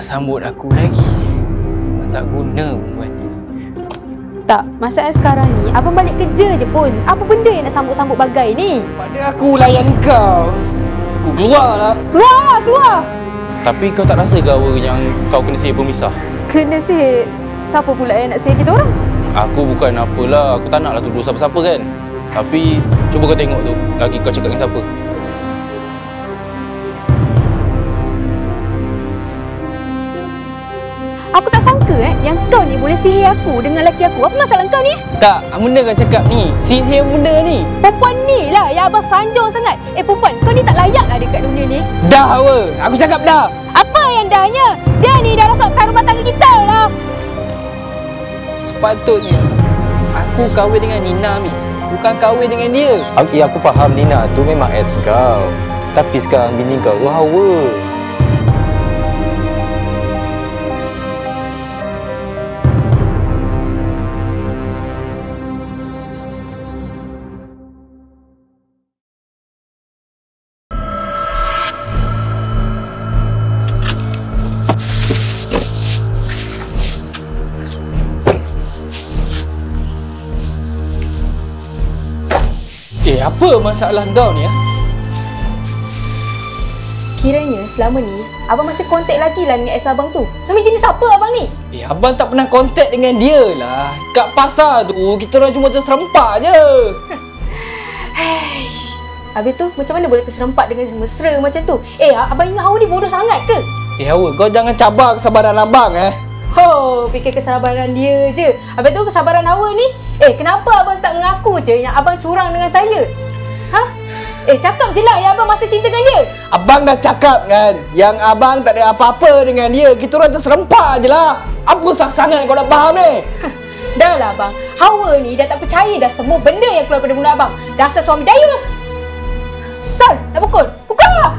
tak sambut aku lagi. Tak guna pun buat ni. Tak, masalah sekarang ni abang balik kerja je pun. Apa benda yang nak sambut-sambut bagai ni? Pada aku layan kau. Aku keluar lah. Keluar lah, keluar! Tapi kau tak rasa ke awal yang kau kena sihir pemisah? Kena sihir? Siapa pula yang nak sihir kita orang? Aku bukan apalah, aku tak naklah tuduh siapa-siapa kan. Tapi cuba kau tengok tu, lagi kau cakap dengan siapa. Aku tak sangka yang kau ni boleh sihir aku dengan lelaki aku. Apa masalah kau ni? Tak, benda kau cakap ni. Sihir benda ni. Perempuan ni lah yang abang sanjung sangat. Perempuan, kau ni tak layak lah dekat dunia ni. Dah apa? Aku cakap dah. Apa yang dahnya? Dia ni dah rasakkan rumah tangga kita lah. Sepatutnya aku kahwin dengan Nina ni. Bukan kahwin dengan dia. Okey, aku faham Nina tu memang ex kau. Tapi sekarang bini kau tu Hawa. Apa masalah kau ni? Kiranya selama ni abang masih kontak lagi lah dengan ex abang tu. Sama jenis apa abang ni? Abang tak pernah kontak dengan dia lah. Kat pasar tu, kita orang cuma terserempak je. Haish. Habis tu macam mana boleh terserempak dengan mesra macam tu? Abang ingat Hawa ni bodoh sangat ke? Hawa, kau jangan cabar kesabaran abang Fikir kesabaran dia je. Habis tu kesabaran Hawa ni? Kenapa abang tak mengaku je yang abang curang dengan saya? Cakap je lah yang abang masih cinta dengan dia. Abang dah cakap kan, yang abang tak ada apa-apa dengan dia. Kita orang terserempak je lah. Apa sangat kau nak faham ni? Dah lah abang, Hawa ni dah tak percaya dah semua benda yang keluar daripada mulut abang. Dasar suami dayus. Sal, nak pukul? Pukul lah.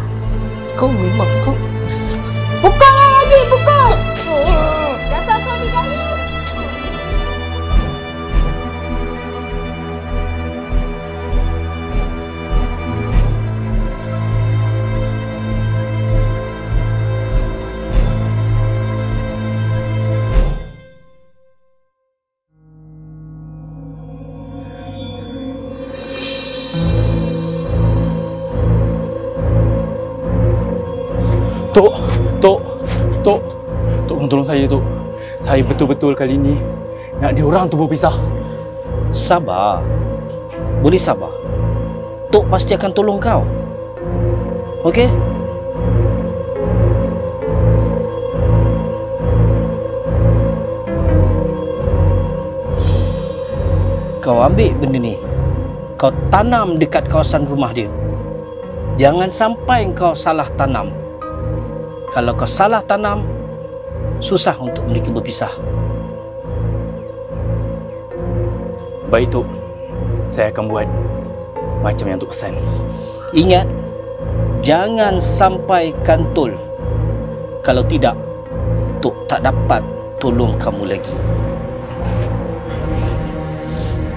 Kau memang kau. Pukul lah lagi, pukul. Dasar suami dayus. Tok, tolong saya, Tok. Saya betul-betul kali ni nak dia orang tu berpisah. Sabar. Boleh sabar. Tok pasti akan tolong kau. Okey? Kau ambil benda ni. Kau tanam dekat kawasan rumah dia. Jangan sampai kau salah tanam. Kalau kau salah tanam, susah untuk mereka berpisah. Baik, Tok. Saya akan buat macam yang Tok pesan. Ingat, jangan sampai kantul. Kalau tidak, Tok tak dapat tolong kamu lagi.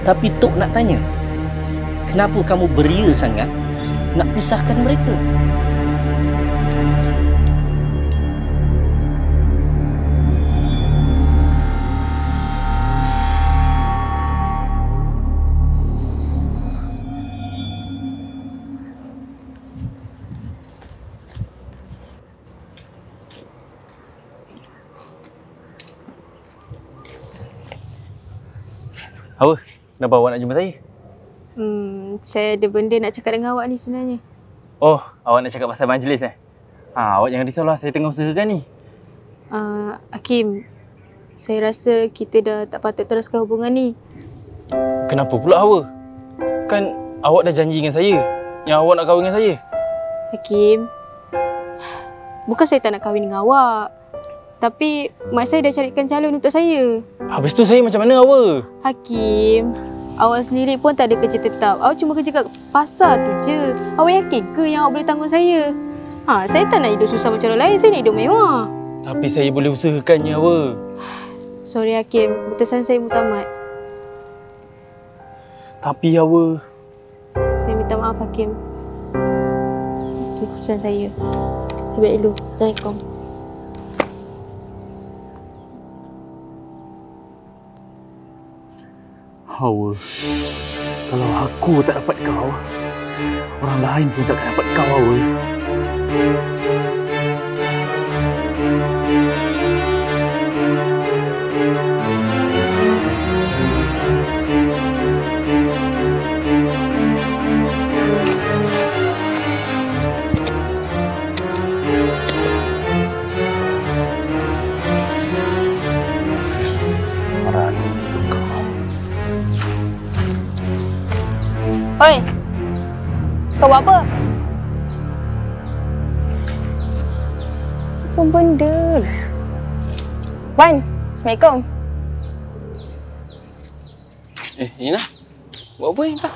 Tapi Tok nak tanya, kenapa kamu beria sangat nak pisahkan mereka? Apa? Kenapa awak nak jumpa saya? Saya ada benda nak cakap dengan awak ni sebenarnya. Oh, awak nak cakap pasal majlis awak jangan risaulah, saya tengah usahakan ni. Hakim, saya rasa kita dah tak patut teruskan hubungan ni. Kenapa pula Hawa? Kan awak dah janji dengan saya yang awak nak kahwin dengan saya. Hakim, bukan saya tak nak kahwin dengan awak. Tapi mak saya dah carikan calon untuk saya. Habis tu saya macam mana, Hawa? Hakim, awak sendiri pun tak ada kerja tetap. Awak cuma kerja kat pasar tu je. Awak yakin ke yang awak boleh tanggung saya? Saya tak nak hidup susah macam orang lain. Saya nak hidup mewah. Tapi saya boleh usahakannya, Hawa. Sorry Hakim, keputusan saya mutamat. Tapi Hawa... Saya minta maaf Hakim. Itu keputusan saya. Saya balik dulu. Assalamualaikum. Hawa, kalau aku tak dapat kau, orang lain pun takkan dapat kau, Hawa. Oi, kau buat apa? Apa benda? Wan, Assalamualaikum. Nina, buat apa ni tak?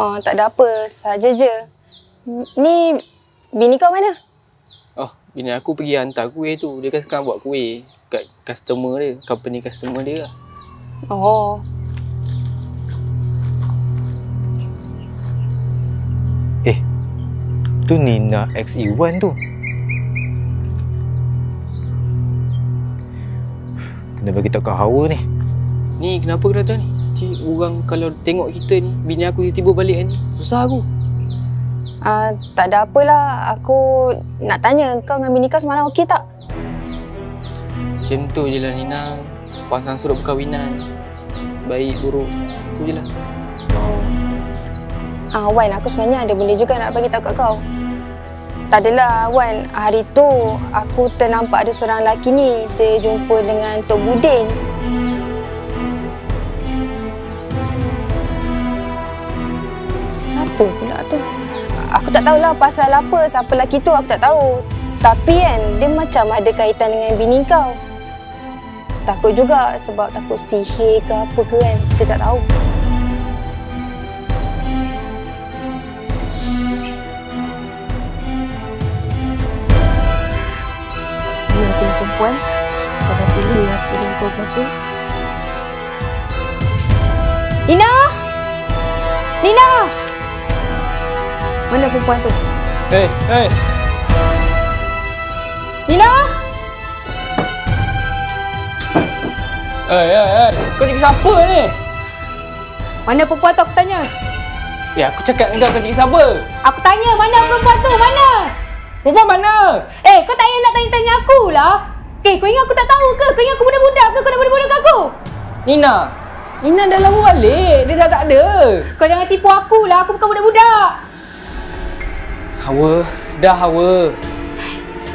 Oh, tak ada apa, saja je. Ni bini kau mana? Oh, bini aku pergi hantar kuih tu. Dia kan sekarang buat kuih kat customer dia, company customer dia lah. Oh. Tu Nina ex Iwan tu. Kena bagi tahu kat Hawa ni. Ni kenapa kena tahu ni? Orang kalau tengok kita ni, bini aku tiba-tiba balik ni, susah aku. Tak ada apalah. Aku nak tanya kau dengan bini kau semalam okey tak? Macam tu je lah Nina. Pasang surat perkahwinan. Baik, buruk. Tu je lah. Wan, aku sebenarnya ada benda juga nak bagi tahu kat kau. Tak adalah Wan, hari tu aku ternampak ada seorang lelaki ni, dia jumpa dengan Tok Budin. Siapa pula tu? Aku tak tahulah pasal apa, siapa lelaki tu aku tak tahu. Tapi kan, dia macam ada kaitan dengan bini kau. Takut juga sebab takut sihir ke apa ke kan, kita tak tahu. Perempuan, kau dah silih aku dengan kau berapa? Nina! Nina! Mana perempuan tu? Hei! Nina! Kau cakap siapa ni? Mana perempuan tu aku tanya? Aku cakap dengan kau cakap siapa? Aku tanya mana perempuan tu? Mana? Perempuan mana? Kau tak payah nak tanya-tanya aku lah. Kau ingat aku tak tahu ke? Kau ingat aku budak-budak ke? Kau nak bodoh-bodoh kat aku? Nina dah lama balik. Dia dah tak ada. Kau jangan tipu aku lah. Aku bukan budak-budak. Hawa.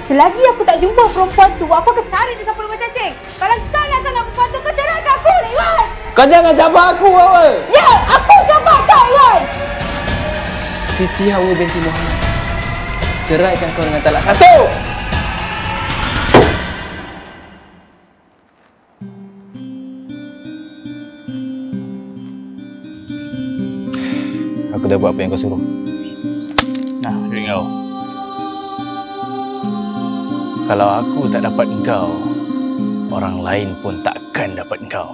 Selagi aku tak jumpa perempuan tu, aku akan cari dia sampai rumah cacing. Kalau kau nak sangat perempuan tu, kau cari kat aku, Iwan. Kau jangan cabar aku, Hawa. Ya, aku cabar kau, Iwan. Siti Hawa binti Muhammad. Ceraikan kau dengan talak satu. Aku dah buat apa yang kau suruh. Nah, duit kau. Kalau aku tak dapat kau, orang lain pun takkan dapat kau.